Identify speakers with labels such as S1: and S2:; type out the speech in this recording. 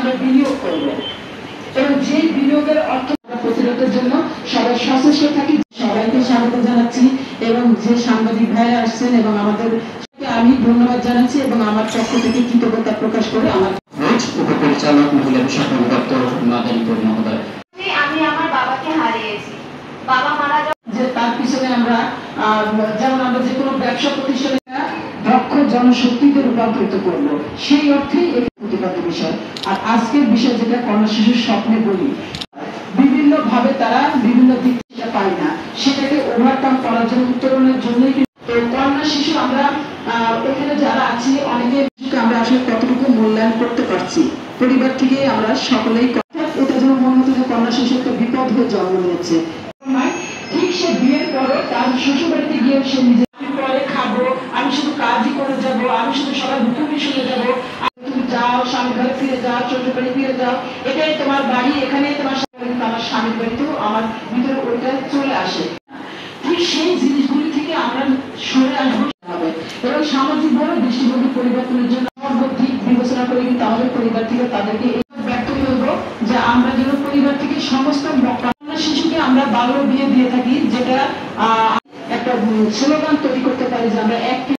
S1: আমরা বিনিয়োগ করব এবং যে বিনিয়োগের অর্থ প্রতিরোধের জন্য সবাই সচেষ্ট থাকি। সবাইকে স্বাগত জানাচ্ছি এবং যে সাংবাদিক ভাইরা আসছেন এবং আমাদের আমি ধন্যবাদ জানাচ্ছি এবং আমার পক্ষ থেকে কৃতজ্ঞতা প্রকাশ করে আমার
S2: উপপরিচালক মহিলা বিষয়ক অধিদপ্তর মাদারীপুর মহোদয়।
S3: আমি আমার বাবাকে হারিয়েছি। বাবা মারা
S1: যে তার পিছনে আমরা যেমন আমরা যে কোনো ব্যবসা প্রতিষ্ঠানে দক্ষ জনশক্তিকে রূপান্তরিত করব, সেই অর্থেই এই প্রতিপাদ্য বিষয়। আর আজকের বিষয় যেটা কন্যা শিশুর স্বপ্নে বলি, বিভিন্ন ভাবে তারা বিভিন্ন দিক থেকে পায় না, সেটাকে ওভারকাম করার জন্য উত্তরণের জন্যই তো কন্যা শিশু আমরা এখানে যারা আছি অনেকে আমরা আসলে কতটুকু মূল্যায়ন করতে পারছি পরিবার থেকে আমরা সকলেই। এটা যেন মনে হতো যে কন্যা শিশু একটা বিপদ হয়ে জন্ম নিয়েছে। ঠিক সে বিয়ের পরে তার শ্বশুর বাড়িতে গিয়ে সে নিজে পরে খাবো, আমি শুধু কাজই করে যাব, আমি শুধু সবার হুকুমই শুনে যাবো, তুমি যাও স্বামীর বাড়ি ফিরে যাও, শ্বশুর বাড়ি ফিরে যাও, এটাই তোমার বাড়ি, এখানেই তোমার আমার স্বামীর বাড়িতেও আমার ভিতরে ওইটা চলে আসে। ঠিক সেই জিনিসগুলি থেকে আমরা সরে আসবো হবে এবং সামাজিকভাবে দৃষ্টিভঙ্গি পরিবর্তনের জন্য সর্বদিক বিবেচনা করে কিন্তু আমাদের পরিবার থেকে তাদেরকে ব্যক্ত করবো যে আমরা যেন পরিবার থেকে সমস্ত শিশুকে আমরা বাল্য বিয়ে দিয়ে থাকি, যেটা একটা স্লোগান তৈরি করতে পারি যে আমরা